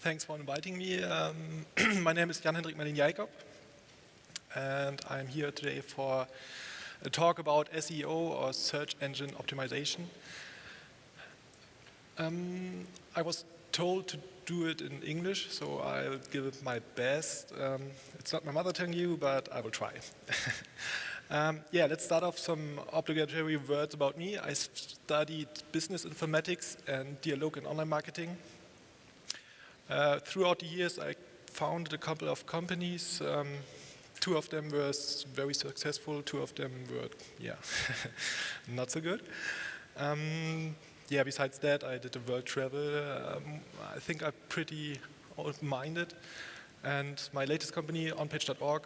Thanks for inviting me. My name is Jan-Hendrik Melin-Jacob, and I'm here today for a talk about SEO or search engine optimization. I was told to do it in English, so I'll give it my best. It's not my mother tongue, but I will try. Let's start off some obligatory words about me. I studied business informatics and dialogue and online marketing. Throughout the years, I founded a couple of companies. Two of them were very successful. Two of them were, not so good. Besides that, I did the world travel. I think I'm pretty open-minded. And my latest company, onpage.org,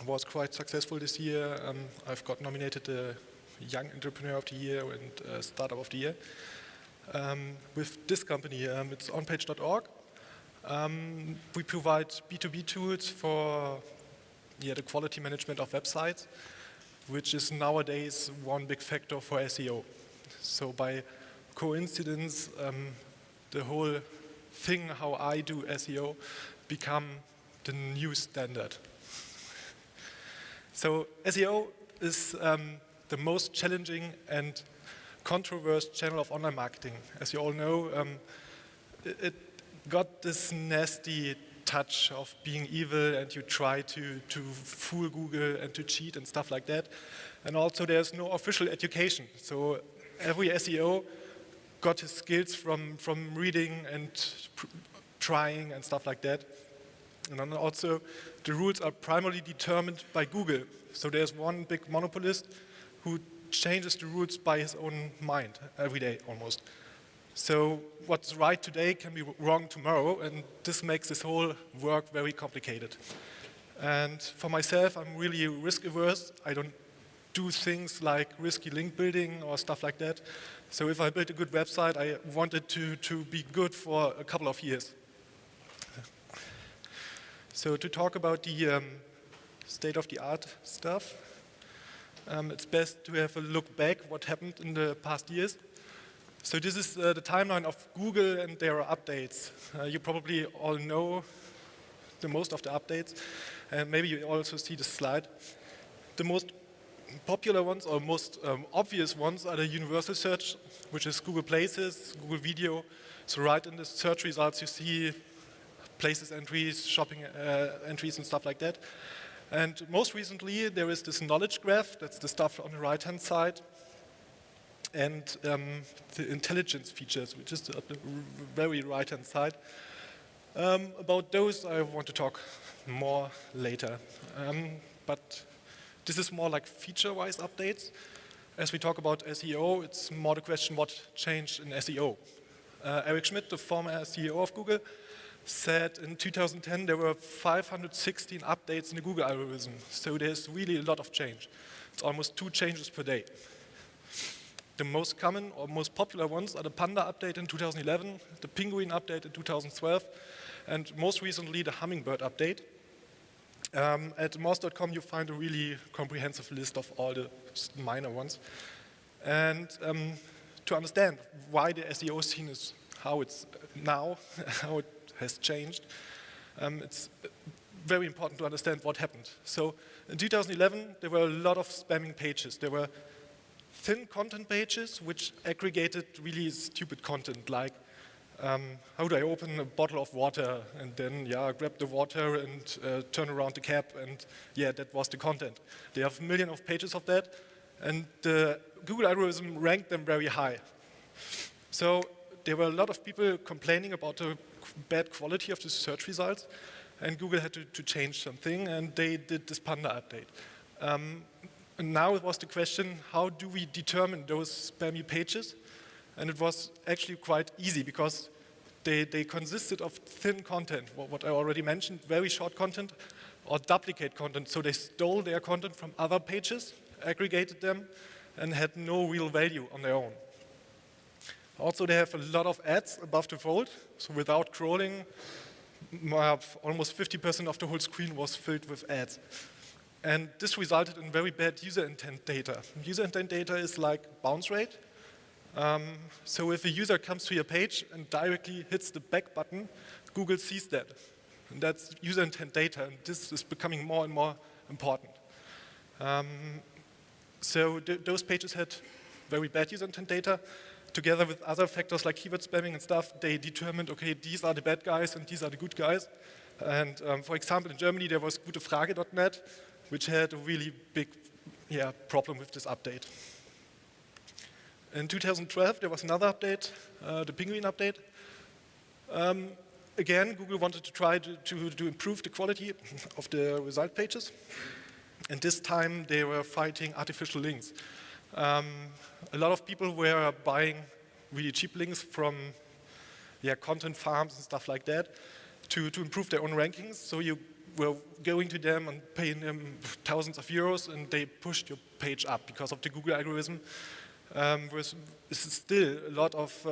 was quite successful this year. I've got nominated the Young Entrepreneur of the Year and Startup of the Year. With this company, it's onpage.org. We provide B2B tools for the quality management of websites, which is nowadays one big factor for SEO. So by coincidence, the whole thing how I do SEO become the new standard. So SEO is the most challenging and controversial channel of online marketing. As you all know, it got this nasty touch of being evil, and you try to fool Google and to cheat and stuff like that. And also there's no official education. So every SEO got his skills from reading and trying and stuff like that. And then also the rules are primarily determined by Google. So there's one big monopolist who changes the rules by his own mind every day almost. So what's right today can be wrong tomorrow, and this makes this whole work very complicated. And for myself, I'm really risk averse. I don't do things like risky link building or stuff like that. So if I build a good website, I want it to be good for a couple of years. So to talk about the state-of-the-art stuff, it's best to have a look back what happened in the past years. So this is the timeline of Google and their updates. You probably all know the most of the updates, and maybe you also see the slide. The most popular ones or most obvious ones are the universal search, which is Google Places, Google Video. So right in the search results you see places entries, shopping entries and stuff like that. And most recently, there is this knowledge graph, that's the stuff on the right-hand side, and the intelligence features, which is at the very right-hand side. About those, I want to talk more later. But this is more like feature-wise updates. As we talk about SEO, it's more the question what changed in SEO. Eric Schmidt, the former CEO of Google, said in 2010 there were 516 updates in the Google algorithm. So there's really a lot of change. It's almost 2 changes per day. The most common or most popular ones are the Panda update in 2011, the Penguin update in 2012, and most recently the Hummingbird update. At moz.com you find a really comprehensive list of all the minor ones. And to understand why the SEO scene is how it's now, how it has changed, it's very important to understand what happened. So in 2011, there were a lot of spamming pages. There were thin content pages which aggregated really stupid content, like how do I open a bottle of water and then grab the water and turn around the cap, and that was the content. They have millions of pages of that, and the Google algorithm ranked them very high. So there were a lot of people complaining about the bad quality of the search results, and Google had to change something, and they did this Panda update. And now it was the question, how do we determine those spammy pages? And it was actually quite easy, because they consisted of thin content, what I already mentioned, very short content, or duplicate content. So they stole their content from other pages, aggregated them, and had no real value on their own. Also, they have a lot of ads above the fold, so without scrolling, almost 50% of the whole screen was filled with ads. And this resulted in very bad user intent data. User intent data is like bounce rate, So if a user comes to your page and directly hits the back button, Google sees that. And that's user intent data, and this is becoming more and more important. So those pages had very bad user intent data. Together with other factors like keyword spamming and stuff, they determined, okay, these are the bad guys and these are the good guys. And for example, in Germany, there was gutefrage.net, which had a really big problem with this update. In 2012, there was another update, the Penguin update. Again, Google wanted to try to improve the quality of the result pages. And this time, they were fighting artificial links. A lot of people were buying really cheap links from content farms and stuff like that to improve their own rankings. So you were going to them and paying them thousands of euros, and they pushed your page up because of the Google algorithm. This is still a lot of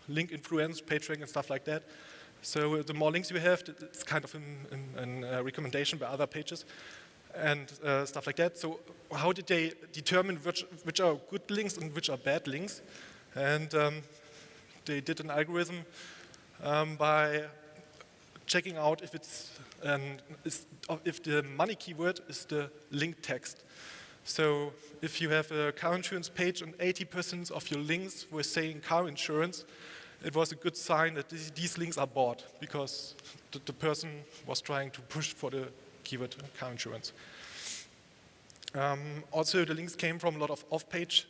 link influence, page rank and stuff like that. So the more links you have, it's kind of a recommendation by other pages and stuff like that. So how did they determine which are good links and which are bad links? And they did an algorithm by checking out if the money keyword is the link text. So if you have a car insurance page and 80% of your links were saying car insurance, it was a good sign that these links are bought because the person was trying to push for the keyword car insurance. Also, the links came from a lot of off-page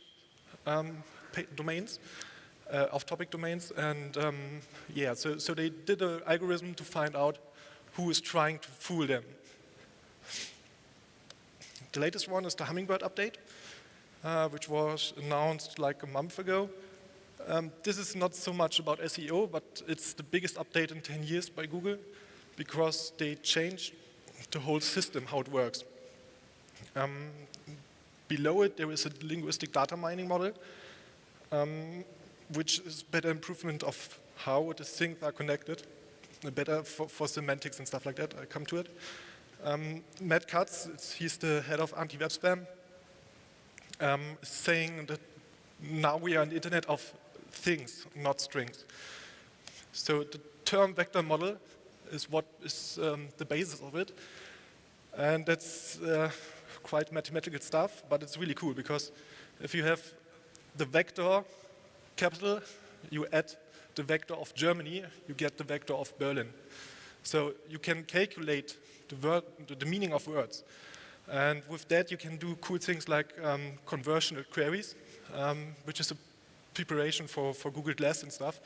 domains, off-topic domains, and so they did an algorithm to find out who is trying to fool them. The latest one is the Hummingbird update, which was announced like a month ago. This is not so much about SEO, but it's the biggest update in 10 years by Google because they changed the whole system, how it works. Below it, there is a linguistic data mining model, which is better improvement of how the things are connected, better for semantics and stuff like that. I'll come to it. Matt Katz, he's the head of anti-web spam, is saying that now we are an internet of things, not strings. So the term vector model is what is the basis of it. And that's quite mathematical stuff, but it's really cool because if you have the vector capital, you add the vector of Germany, you get the vector of Berlin. So you can calculate the meaning of words. And with that, you can do cool things like conversational queries, which is a preparation for Google Glass and stuff,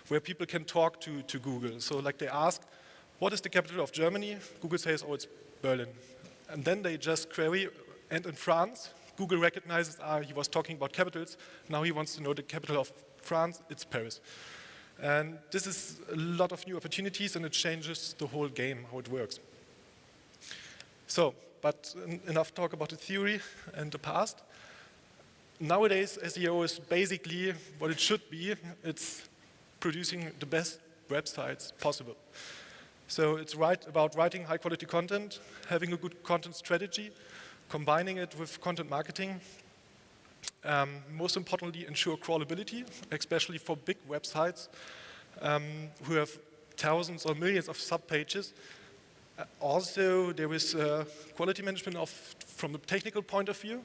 where people can talk to Google. So like they ask, what is the capital of Germany? Google says, oh, it's Berlin. And then they just query, and in France, Google recognizes, he was talking about capitals, now he wants to know the capital of France, it's Paris. And this is a lot of new opportunities, and it changes the whole game, how it works. So, but enough talk about the theory and the past. Nowadays, SEO is basically what it should be. It's producing the best websites possible. So it's about writing high-quality content, having a good content strategy, combining it with content marketing. Most importantly, ensure crawlability, especially for big websites who have thousands or millions of subpages. Also, there is quality management from the technical point of view.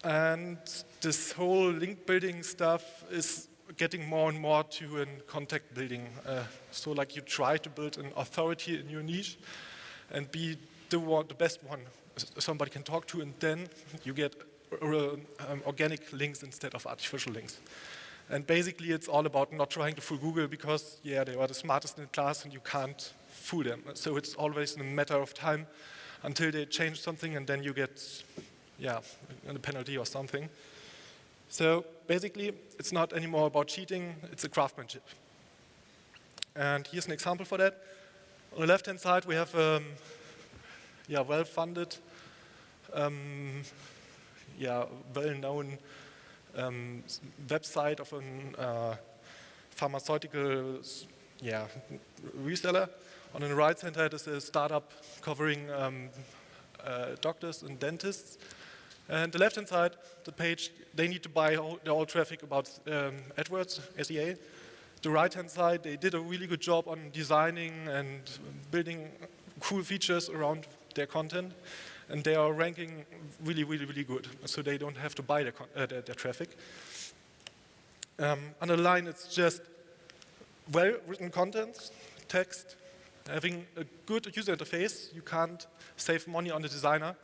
And this whole link building stuff is getting more and more to a contact building. So like you try to build an authority in your niche and be the best one somebody can talk to, and then you get organic links instead of artificial links. And basically it's all about not trying to fool Google because, they are the smartest in the class and you can't fool them. So it's always a matter of time until they change something and then you get, a penalty or something. So basically, it's not anymore about cheating, it's a craftsmanship. And here's an example for that. On the left-hand side, we have a well-funded, well-known website of a pharmaceutical reseller. On the right-hand side is a startup covering doctors and dentists. And the left-hand side, the page, they need to buy all traffic about AdWords, SEA. The right-hand side, they did a really good job on designing and building cool features around their content, and they are ranking really, really, really good. So they don't have to buy their traffic. Underline, it's just well-written content, text, having a good user interface. You can't save money on the designer.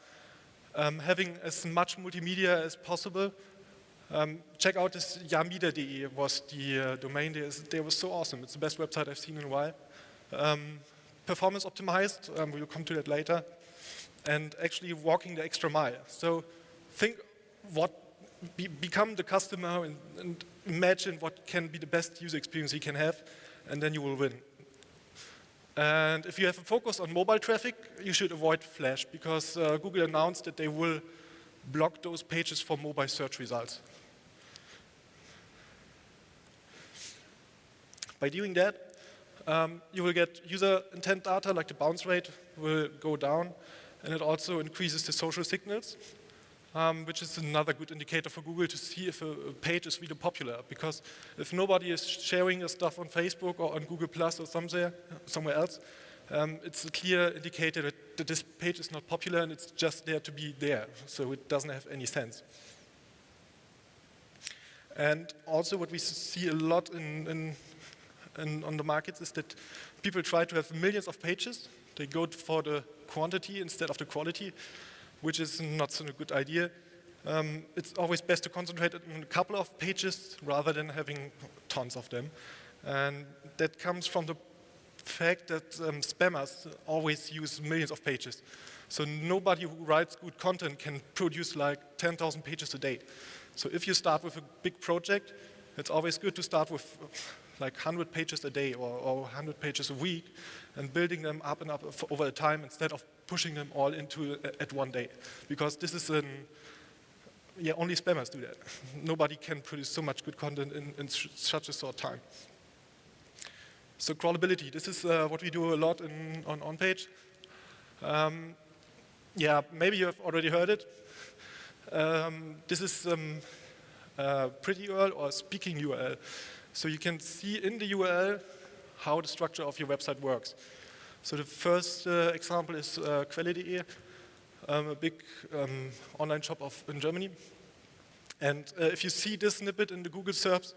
Having as much multimedia as possible. Check out this yamida.de was the domain. They were so awesome. It's the best website I've seen in a while. Performance optimized, we'll come to that later. And actually walking the extra mile. So think become the customer and imagine what can be the best user experience you can have, and then you will win. And if you have a focus on mobile traffic, you should avoid Flash, because Google announced that they will block those pages for mobile search results. By doing that, you will get user intent data, like the bounce rate will go down, and it also increases the social signals, which is another good indicator for Google to see if a page is really popular. Because if nobody is sharing your stuff on Facebook or on Google Plus or somewhere else, it's a clear indicator that this page is not popular and it's just there to be there. So it doesn't have any sense. And also what we see a lot on the markets is that people try to have millions of pages. They go for the quantity instead of the quality, which is not such a good idea. It's always best to concentrate on a couple of pages rather than having tons of them. And that comes from the fact that spammers always use millions of pages. So nobody who writes good content can produce like 10,000 pages a day. So if you start with a big project, it's always good to start with like 100 pages a day or 100 pages a week and building them up and up over time instead of pushing them all into at one day. Because this is only spammers do that. Nobody can produce so much good content in such a short time. So crawlability, this is what we do a lot on page. Maybe you have already heard it. This is pretty URL or speaking URL. So you can see in the URL how the structure of your website works. So the first example is Quelle.de, a big online shop in Germany. And if you see this snippet in the Google SERPs,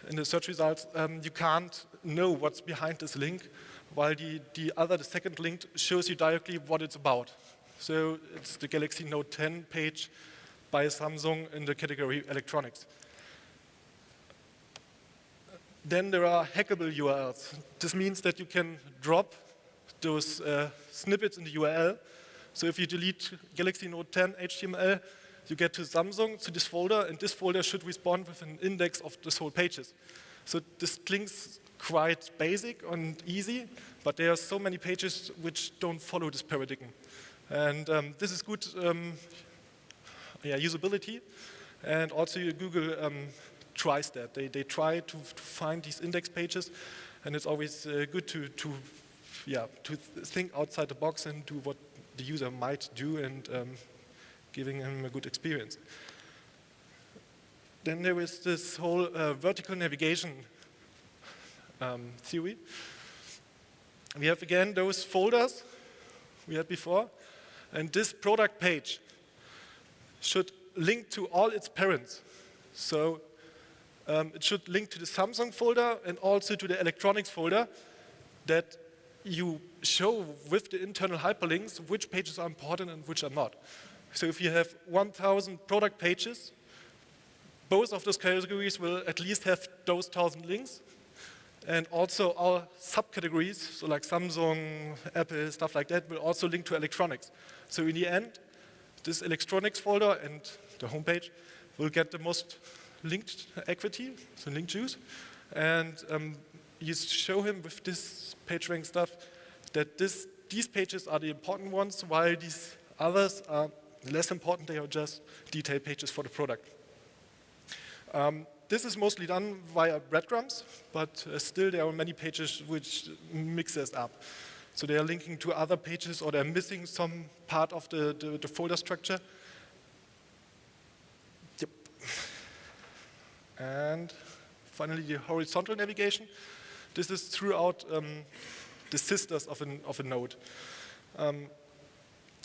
in the search results, you can't know what's behind this link, while the second link shows you directly what it's about. So it's the Galaxy Note 10 page by Samsung in the category electronics. Then there are hackable URLs. This means that you can drop those snippets in the URL. So if you delete Galaxy Note 10 HTML, you get to Samsung, to this folder, and this folder should respond with an index of this whole pages. So this clinks quite basic and easy, but there are so many pages which don't follow this paradigm. And this is good usability, and also Google tries that. They try to find these index pages, and it's always good to think outside the box and do what the user might do and giving him a good experience. Then there is this whole vertical navigation theory. We have again those folders we had before, and this product page should link to all its parents. So it should link to the Samsung folder and also to the electronics folder that you show with the internal hyperlinks which pages are important and which are not. So if you have 1,000 product pages, both of those categories will at least have those 1,000 links. And also our subcategories, so like Samsung, Apple, stuff like that, will also link to electronics. So in the end, this electronics folder and the homepage will get the most linked equity, so link juice. And you show him with this PageRank stuff that these pages are the important ones, while these others are less important. They are just detail pages for the product. This is mostly done via breadcrumbs, but still there are many pages which mix this up. So they are linking to other pages, or they're missing some part of the folder structure. And finally, the horizontal navigation. This is throughout the sisters of a node.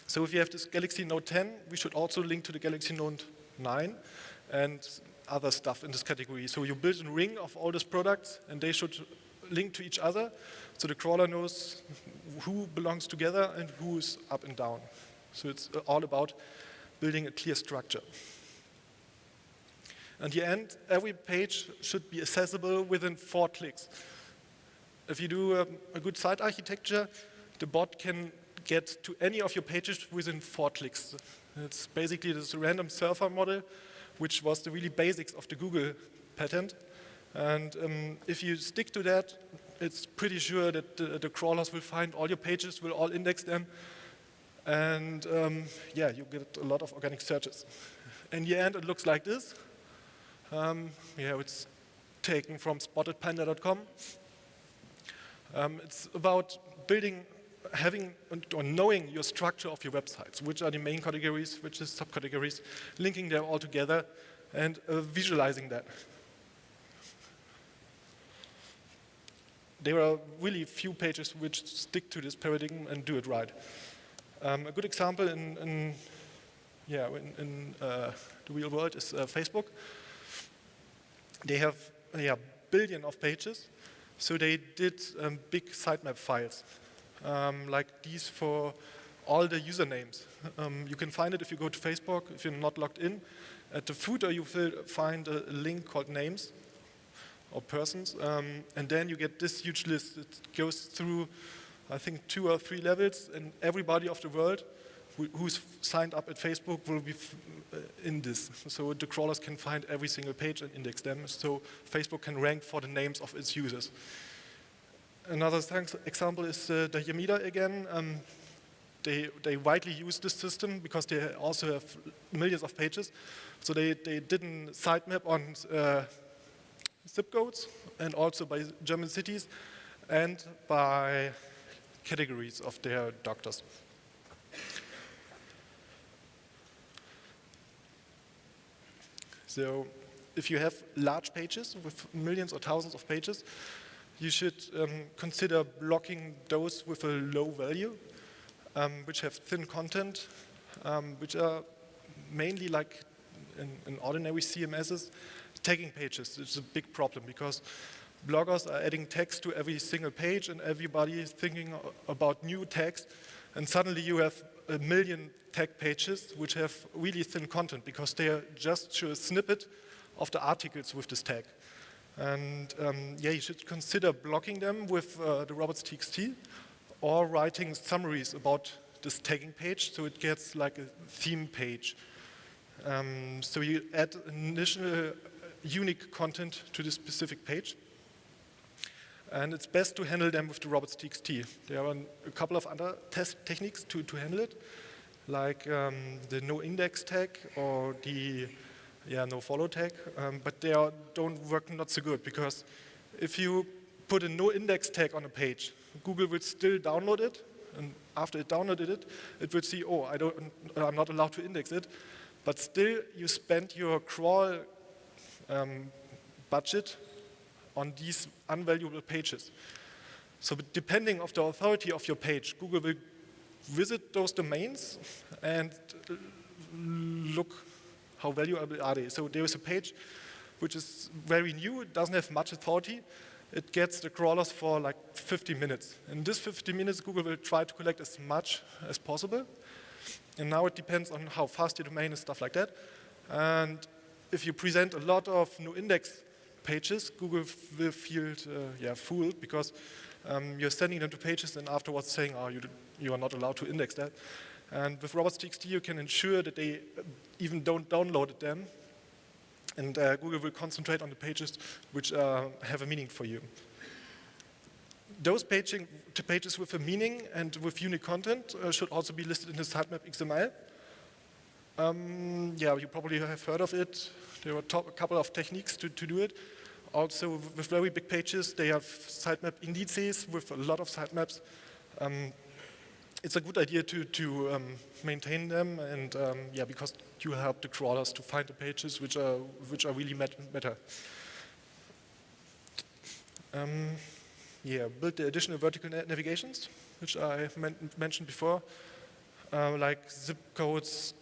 So if you have this Galaxy Note 10, we should also link to the Galaxy Note 9 and other stuff in this category. So you build a ring of all these products, and they should link to each other, so the crawler knows who belongs together and who is up and down. So it's all about building a clear structure. In the end, every page should be accessible within 4 clicks. If you do a good site architecture, the bot can get to any of your pages within 4 clicks. It's basically this random surfer model, which was the really basics of the Google patent. And if you stick to that, it's pretty sure that the crawlers will find all your pages, will all index them, and yeah, you get a lot of organic searches. In the end, it looks like this. Yeah, it's taken from spottedpanda.com. It's about building, having or knowing your structure of your websites, which are the main categories, which is subcategories, linking them all together and visualizing that. There are really few pages which stick to this paradigm and do it right. A good example in the real world is Facebook. They have billion of pages, so they did big sitemap files, like these for all the usernames. You can find it if you go to Facebook, if you're not logged in. At the footer, you will find a link called names or persons, and then you get this huge list. It goes through, I think, 2 or 3 levels, and everybody of the world who's signed up at Facebook will be in this. So the crawlers can find every single page and index them, so Facebook can rank for the names of its users. Another example is the Yamida again. They widely use this system because they also have millions of pages. So they did a sitemap on zip codes and also by German cities and by categories of their doctors. So if you have large pages with millions or thousands of pages, you should consider blocking those with a low value, which have thin content, which are mainly like in ordinary CMSs, tagging pages. It's a big problem because bloggers are adding text to every single page and everybody is thinking about new text, and suddenly you have a million tag pages which have really thin content because they are just a snippet of the articles with this tag. And yeah, you should consider blocking them with the robots.txt or writing summaries about this tagging page so it gets like a theme page. So you add initial unique content to this specific page. And it's best to handle them with the robots.txt. There are a couple of other test techniques to handle it, like the no index tag or the no follow tag, but they don't work not so good because if you put a no index tag on a page, Google will still download it, and after it downloaded it, it will see, oh, I'm not allowed to index it, but still you spend your crawl budget on these unvaluable pages. So depending on the authority of your page, Google will visit those domains and look how valuable are they. So there is a page which is very new, it doesn't have much authority. It gets the crawlers for like 50 minutes. In this 50 minutes, Google will try to collect as much as possible. And now it depends on how fast your domain is, stuff like that. And if you present a lot of no index pages, Google will feel fooled because you're sending them to pages and afterwards saying, oh, you are not allowed to index that. And with robots.txt, you can ensure that they even don't download them, and Google will concentrate on the pages which have a meaning for you. Those pages with a meaning and with unique content should also be listed in the sitemap XML. Yeah, you probably have heard of it. There are a couple of techniques to do it. Also, with very big pages, they have sitemap indices with a lot of sitemaps. it's a good idea to maintain them, and yeah, because you help the crawlers to find the pages which are really matter. Yeah, build the additional vertical navigations, which I mentioned before, like zip codes,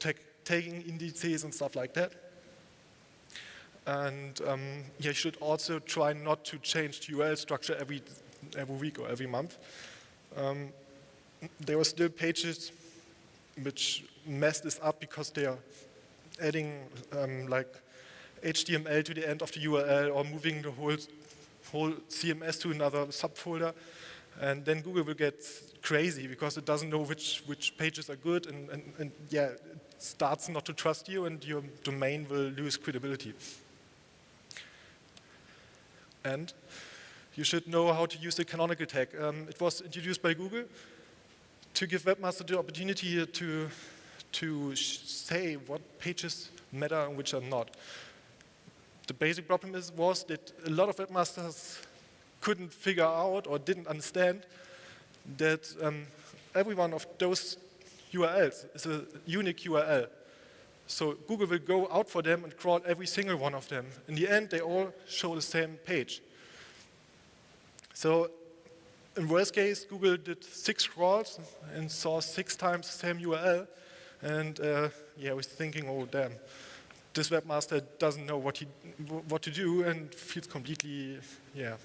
tagging indices, and stuff like that. And yeah, you should also try not to change the URL structure every week or every month. There are still pages which mess this up because they are adding like HTML to the end of the URL or moving the whole CMS to another subfolder. And then Google will get crazy because it doesn't know which pages are good, and yeah, it starts not to trust you, and your domain will lose credibility. And you should know how to use the canonical tag. It was introduced by Google to give webmasters the opportunity to say what pages matter and which are not. The basic problem was that a lot of webmasters couldn't figure out or didn't understand that every one of those URLs is a unique URL. So Google will go out for them and crawl every single one of them. In the end, they all show the same page. So in worst case, Google did 6 crawls and saw 6 times the same URL. And yeah, I was thinking, oh damn, this webmaster doesn't know what to do and feels completely, yeah,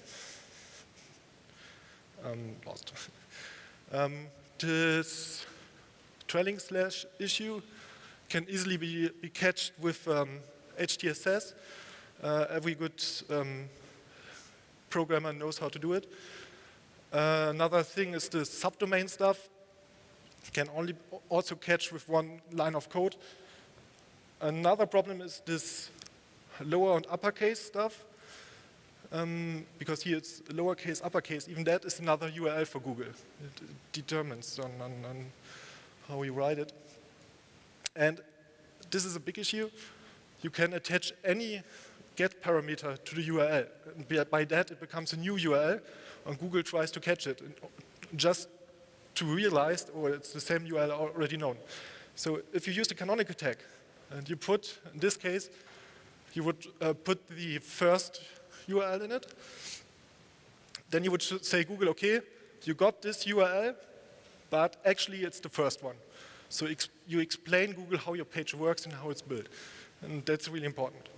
lost. This trailing slash issue can easily be catched with HTSS. Every good programmer knows how to do it. Another thing is the subdomain stuff. Can only also catch with one line of code. Another problem is this lower and uppercase stuff. Because here it's lowercase, uppercase. Even that is another URL for Google. It determines on how you write it. And this is a big issue. You can attach any get parameter to the URL. And by that, it becomes a new URL, and Google tries to catch it, and just to realize, oh, it's the same URL already known. So if you use the canonical tag, and you put, in this case, you would put the first URL in it, then you would say, Google, okay, you got this URL, but actually it's the first one. So you explain Google how your page works and how it's built. And that's really important.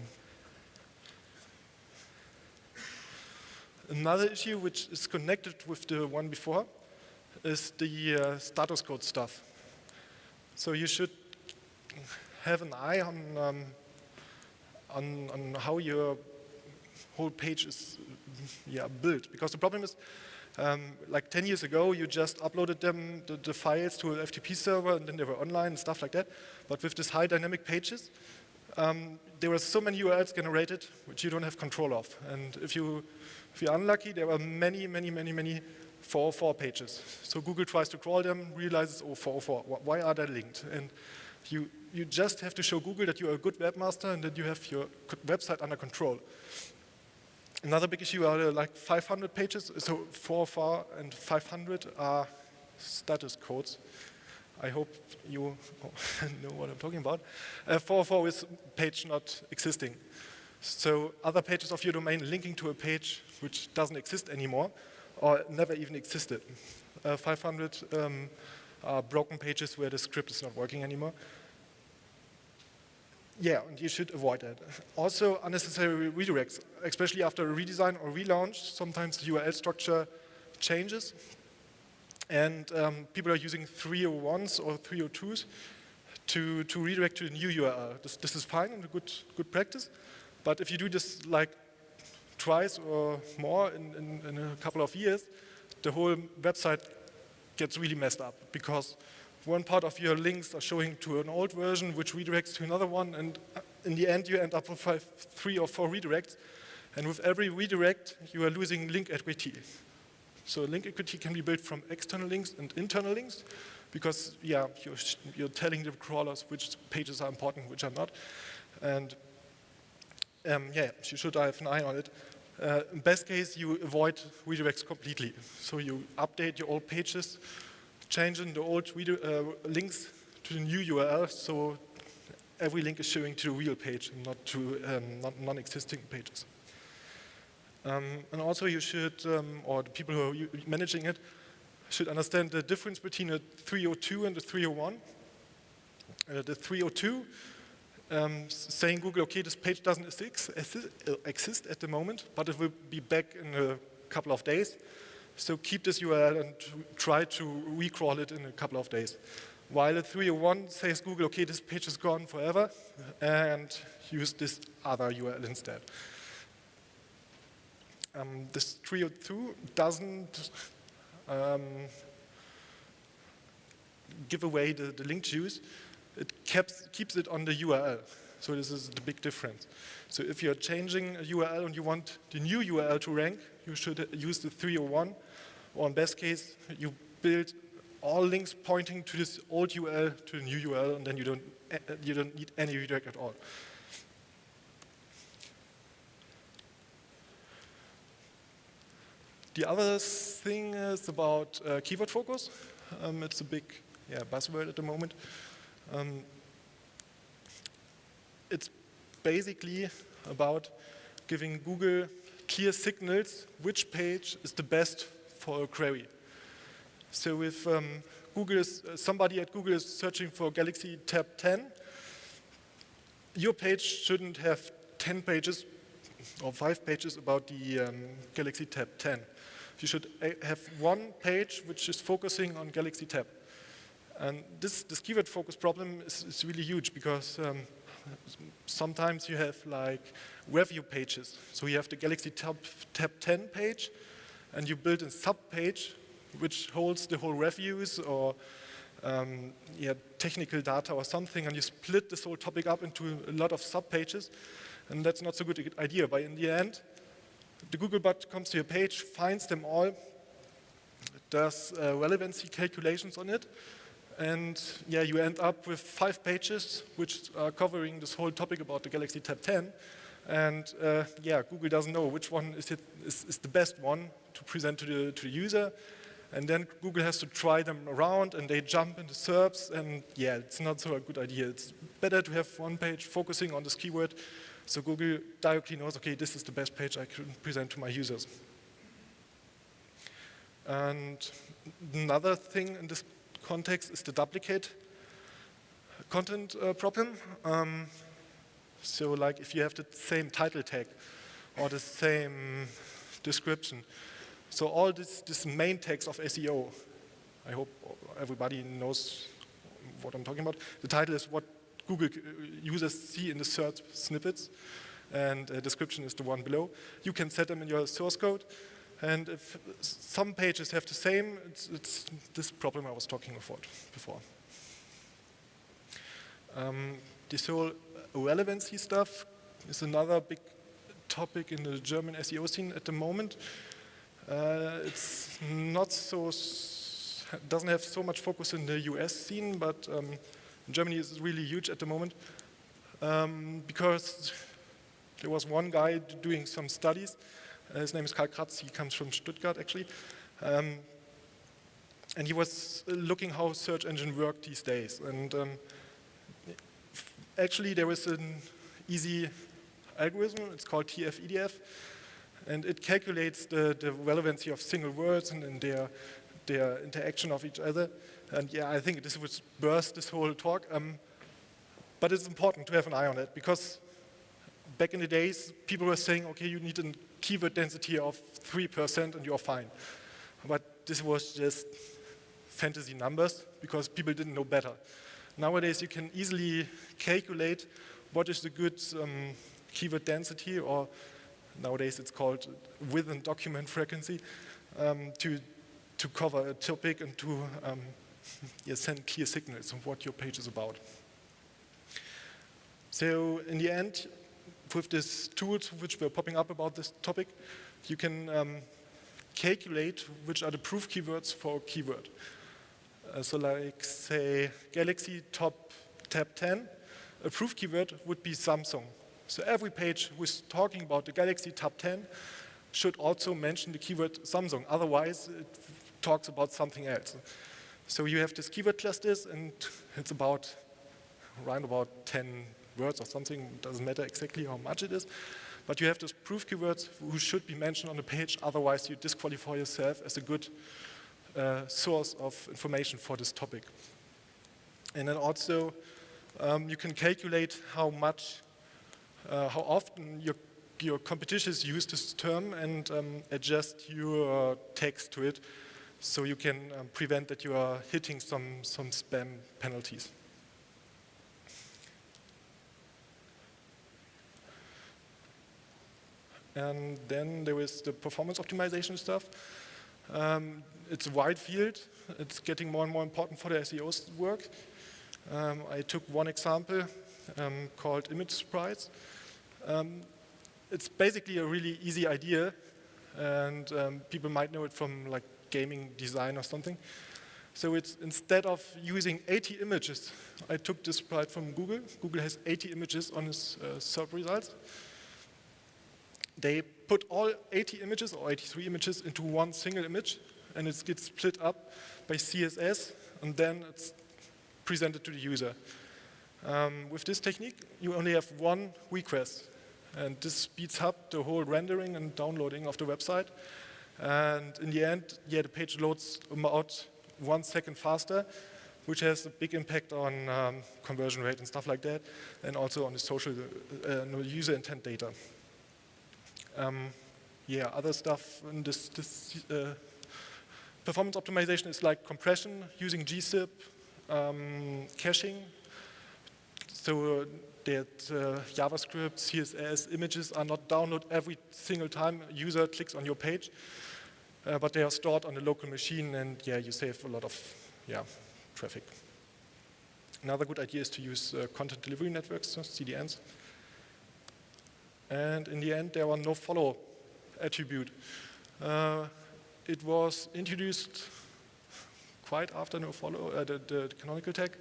Another issue which is connected with the one before is the status code stuff. So you should have an eye on how your whole page is built. Because the problem is, like 10 years ago, you just uploaded the files to an FTP server, and then they were online and stuff like that. But with this high dynamic pages, there were so many URLs generated which you don't have control of. And if you're unlucky, there are many 404 pages. So Google tries to crawl them, realizes, oh, 404, why are they linked? And you just have to show Google that you're a good webmaster and that you have your website under control. Another big issue are like 500 pages. So 404 and 500 are status codes. I hope you know what I'm talking about. 404 is page not existing. So other pages of your domain linking to a page which doesn't exist anymore or never even existed. 500 are broken pages where the script is not working anymore. Yeah, and you should avoid that. Also, unnecessary redirects, especially after a redesign or relaunch. Sometimes the URL structure changes. And people are using 301s or 302s to redirect to a new URL. This is fine and a good practice. But if you do this like twice or more in a couple of years, the whole website gets really messed up because one part of your links are showing to an old version which redirects to another one, and in the end you end up with 3 or 4 redirects, and with every redirect you are losing link equity. So link equity can be built from external links and internal links because yeah, you're telling the crawlers which pages are important, which are not, and yeah, you should have an eye on it. In best case, you avoid redirects completely. So you update your old pages, changing the old links to the new URL, so every link is showing to the real page and not to non-existing pages. And also you should, or the people who are managing it, should understand the difference between a 302 and a 301. The 302, saying Google, okay, this page doesn't exist at the moment, but it will be back in a couple of days. So keep this URL and try to recrawl it in a couple of days. While a 301 says Google, okay, this page is gone forever, and use this other URL instead. This 302 doesn't give away the link juice. It keeps it on the URL. So this is the big difference. So if you're changing a URL and you want the new URL to rank, you should use the 301. Or in best case, you build all links pointing to this old URL to the new URL, and then you don't need any redirect at all. The other thing is about keyword focus. It's a big buzzword at the moment. It's basically about giving Google clear signals which page is the best for a query. So if somebody at Google is searching for Galaxy Tab 10, your page shouldn't have 10 pages or 5 pages about the Galaxy Tab 10. You should have one page which is focusing on Galaxy Tab. And this keyword focus problem is really huge because sometimes you have like review pages. So you have the Galaxy Tab 10 page, and you build a sub-page which holds the whole reviews or technical data or something, and you split this whole topic up into a lot of sub-pages, and that's not so good idea. But in the end, the Googlebot comes to your page, finds them all, does relevancy calculations on it, and you end up with 5 pages which are covering this whole topic about the Galaxy Tab 10. And Google doesn't know which one is the best one to present to the user. And then Google has to try them around, and they jump into SERPs, and it's not so a good idea. It's better to have one page focusing on this keyword, so Google directly knows, okay, this is the best page I can present to my users. And another thing in this context is the duplicate content problem. So like if you have the same title tag or the same description. So all this main text of SEO, I hope everybody knows what I'm talking about. The title is what Google users see in the search snippets, and description is the one below. You can set them in your source code, and if some pages have the same, it's this problem I was talking about before. This whole relevancy stuff is another big topic in the German SEO scene at the moment. It's not so, doesn't have so much focus in the US scene, but Germany is really huge at the moment because there was one guy doing some studies. His name is Karl Kratz, he comes from Stuttgart actually. And he was looking how search engine work these days. And actually there is an easy algorithm, it's called TF-EDF, and it calculates the relevancy of single words and their interaction of each other. And I think this would burst this whole talk. But it's important to have an eye on it, because back in the days, people were saying, okay, you need a keyword density of 3% and you're fine. But this was just fantasy numbers, because people didn't know better. Nowadays, you can easily calculate what is the good keyword density, or nowadays it's called within document frequency, to cover a topic and to send clear signals of what your page is about. So in the end, with these tools which were popping up about this topic, you can calculate which are the proof keywords for a keyword. So like, say, Galaxy Tab 10, a proof keyword would be Samsung. So every page who is talking about the Galaxy Tab 10 should also mention the keyword Samsung. Otherwise, it talks about something else. So you have this keyword clusters, and it's around about 10 words or something. It doesn't matter exactly how much it is. But you have those proof keywords who should be mentioned on the page, otherwise you disqualify yourself as a good source of information for this topic. And then also, you can calculate how often your competitors use this term and adjust your text to it, so you can prevent that you are hitting some spam penalties. And then there is the performance optimization stuff. It's a wide field. It's getting more and more important for the SEO's work. I took one example called image sprites. It's basically a really easy idea, and people might know it from like gaming design or something. So it's, instead of using 80 images, I took this sprite from Google. Google has 80 images on its search results. They put all 80 images or 83 images into one single image, and it gets split up by CSS, and then it's presented to the user. With this technique, you only have one request, and this speeds up the whole rendering and downloading of the website. And in the end, yeah, the page loads about 1 second faster, which has a big impact on conversion rate and stuff like that, and also on the social user intent data. Yeah, other stuff in this performance optimization is like compression using gzip, caching, so that JavaScript, CSS, images are not downloaded every single time a user clicks on your page, but they are stored on the local machine, and yeah, you save a lot of traffic. Another good idea is to use content delivery networks, so CDNs. And in the end, there was no follow attribute. It was introduced quite after no follow, the canonical tag,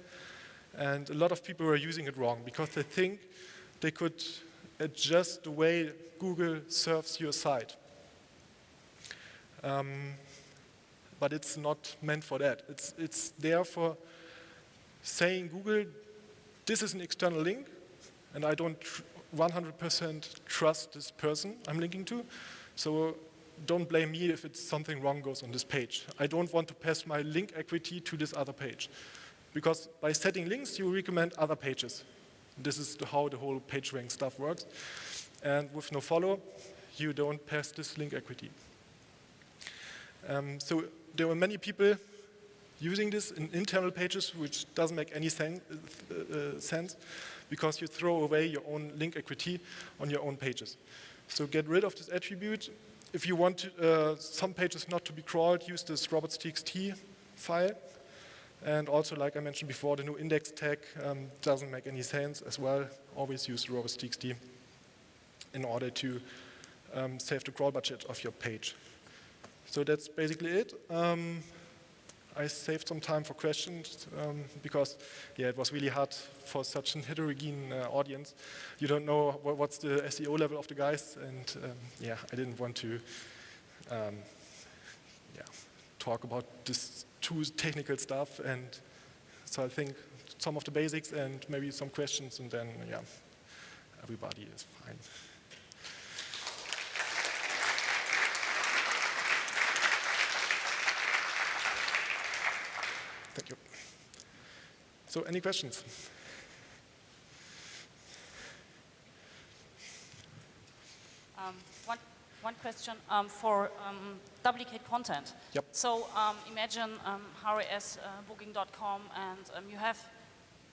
and a lot of people were using it wrong because they think they could adjust the way Google serves your site. But it's not meant for that. It's there for saying, Google, this is an external link, and I don't 100% trust this person I'm linking to, so don't blame me if it's something wrong goes on this page. I don't want to pass my link equity to this other page, because by setting links, you recommend other pages. This is how the whole page rank stuff works, and with no follow, you don't pass this link equity. So there were many people using this in internal pages, which doesn't make any sense, because you throw away your own link equity on your own pages. So get rid of this attribute. If you want some pages not to be crawled, use this robots.txt file. And also, like I mentioned before, the new index tag doesn't make any sense as well. Always use robots.txt in order to save the crawl budget of your page. So that's basically it. I saved some time for questions because, yeah, it was really hard for such a heterogeneous audience. You don't know what's the SEO level of the guys, and yeah, I didn't want to talk about this too technical stuff. And so I think some of the basics and maybe some questions, and then yeah, everybody is fine. Thank you. So any questions? One question for duplicate content. Yep. So imagine HRS booking.com, and you have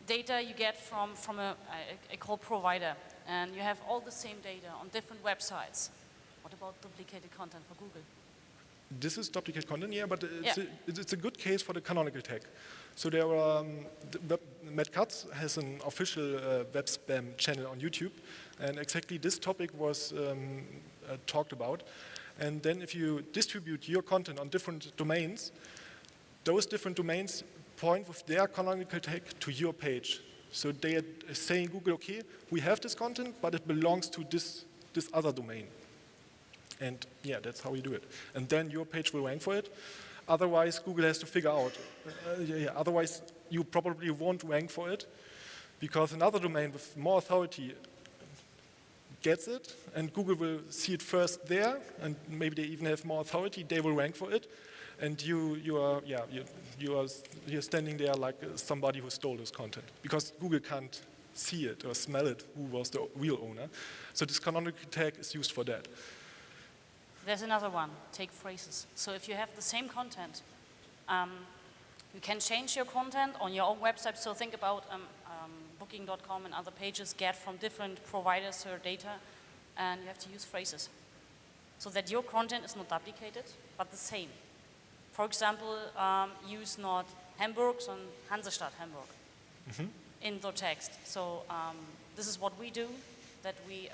data you get from a call provider, and you have all the same data on different websites. What about duplicated content for Google? This is duplicate content, yeah, but it's a good case for the canonical tag. So there are, Matt Katz has an official web spam channel on YouTube, and exactly this topic was talked about. And then if you distribute your content on different domains, those different domains point with their canonical tag to your page. So they are saying, Google, okay, we have this content, but it belongs to this other domain. And yeah, that's how we do it. And then your page will rank for it. otherwise Google has to figure out. Otherwise, you probably won't rank for it, because another domain with more authority gets it, and Google will see it first there, and maybe they even have more authority. They will rank for it, and you're standing there like somebody who stole this content, because Google can't see it or smell it, who was the real owner. So this canonical tag is used for that. There's another one, take phrases. So if you have the same content, you can change your content on your own website. So think about Booking.com and other pages get from different providers their data, and you have to use phrases. So that your content is not duplicated, but the same. For example, use not Hamburg, sondern Hansestadt Hamburg in the text. So this is what we do, that we,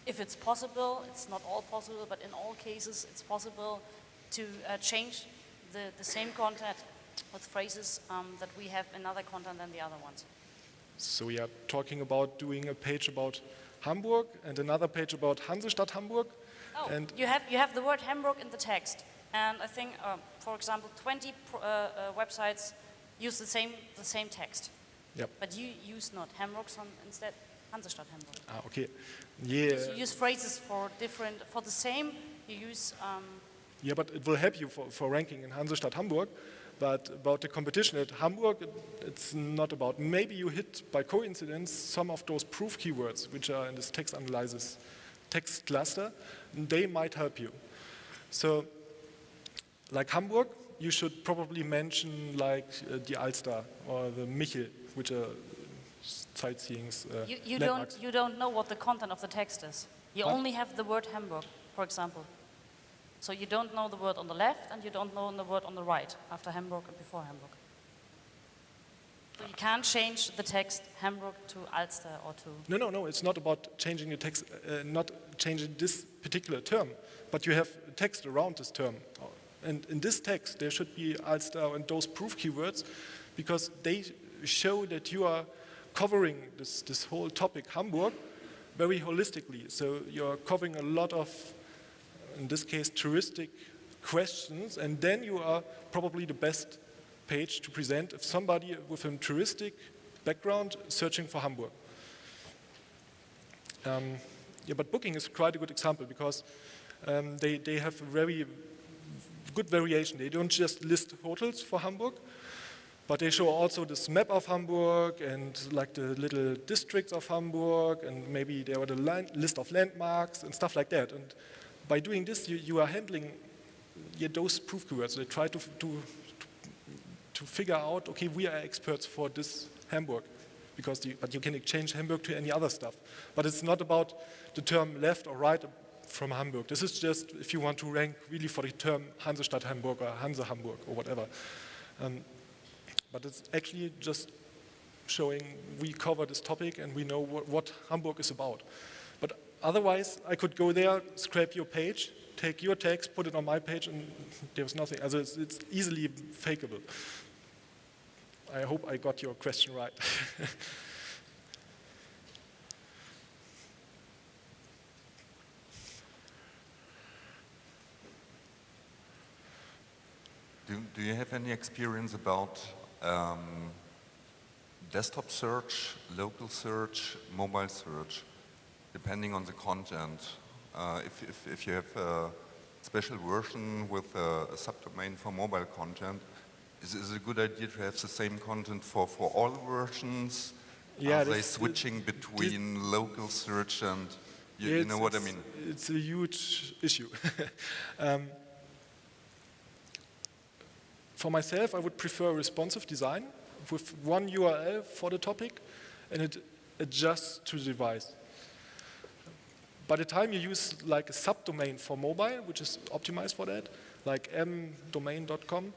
if it's possible, it's not all possible, but in all cases it's possible to change the same content with phrases that we have in other content than the other ones. So we are talking about doing a page about Hamburg and another page about Hansestadt Hamburg. Oh, and you have the word Hamburg in the text. And I think, for example, 20 websites use the same text. Yep. But you use not Hamburg, instead Hansestadt Hamburg. Ah, okay. Yeah. So you use phrases for the same, you use... Yeah, but it will help you for ranking in Hansestadt Hamburg. But about the competition at Hamburg, it's not about. Maybe you hit by coincidence some of those proof keywords which are in this text analysis text cluster, and they might help you. So, like Hamburg, you should probably mention like the Alster or the Michel, which are sightseeing landmarks. You don't know what the content of the text is. You only have the word Hamburg, for example. So you don't know the word on the left, and you don't know the word on the right, after Hamburg and before Hamburg. So you can't change the text Hamburg to Alster or to... No, it's not about changing the text, not changing this particular term, but you have text around this term. And in this text, there should be Alster and those proof keywords, because they show that you are covering this whole topic, Hamburg, very holistically. So you're covering a lot of, in this case, touristic questions, and then you are probably the best page to present if somebody with a touristic background searching for Hamburg. But Booking is quite a good example, because they have a very good variation. They don't just list hotels for Hamburg, but they show also this map of Hamburg and like the little districts of Hamburg, and maybe there are the list of landmarks and stuff like that. And by doing this, you are handling those proof keywords. They try to figure out, okay, we are experts for this Hamburg, but you can exchange Hamburg to any other stuff. But it's not about the term left or right from Hamburg. This is just if you want to rank really for the term Hansestadt Hamburg or Hanse Hamburg or whatever. But it's actually just showing we cover this topic and we know what Hamburg is about. But otherwise, I could go there, scrape your page, take your text, put it on my page, and there's nothing. Also, it's easily fakeable. I hope I got your question right. Do you have any experience about desktop search, local search, mobile search, depending on the content? If you have a special version with a subdomain for mobile content, is it a good idea to have the same content for all versions? Yeah, are they switching between local search and, you know what I mean? It's a huge issue. For myself, I would prefer responsive design with one URL for the topic, and it adjusts to the device. By the time you use like a subdomain for mobile, which is optimized for that, like mdomain.com,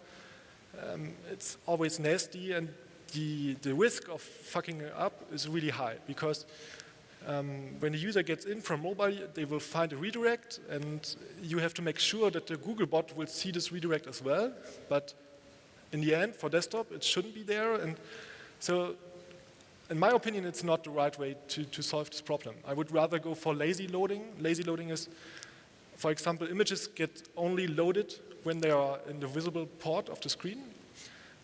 it's always nasty, and the risk of fucking it up is really high, because when the user gets in from mobile, they will find a redirect, and you have to make sure that the Google bot will see this redirect as well. But in the end, for desktop, it shouldn't be there. And so, in my opinion, it's not the right way to solve this problem. I would rather go for lazy loading. Lazy loading is, for example, images get only loaded when they are in the visible port of the screen,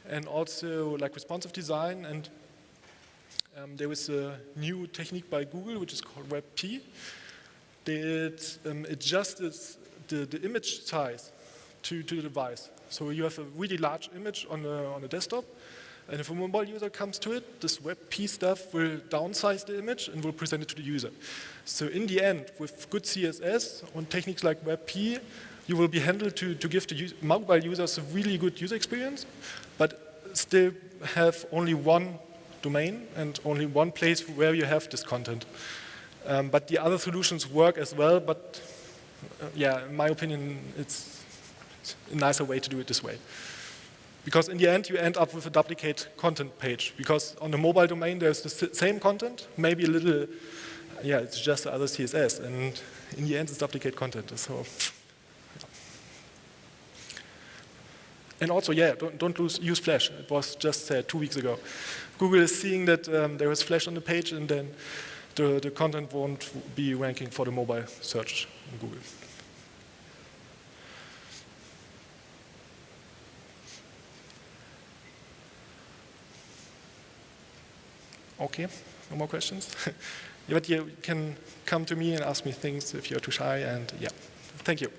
and also like responsive design. And there is a new technique by Google, which is called WebP. It adjusts the image size to the device. So you have a really large image on a desktop, and if a mobile user comes to it, this WebP stuff will downsize the image and will present it to the user. So in the end, with good CSS and techniques like WebP, you will be handled to give the mobile users a really good user experience, but still have only one domain and only one place where you have this content. But the other solutions work as well, but yeah, in my opinion, it's a nicer way to do it this way. Because in the end, you end up with a duplicate content page. Because on the mobile domain, there's the same content, maybe a little, yeah, it's just the other CSS. And in the end, it's duplicate content. So, yeah. And also, yeah, don't use Flash. It was just said 2 weeks ago. Google is seeing that there is Flash on the page, and then the content won't be ranking for the mobile search in Google. Okay, no more questions? Yeah, but you can come to me and ask me things if you're too shy, and yeah, thank you.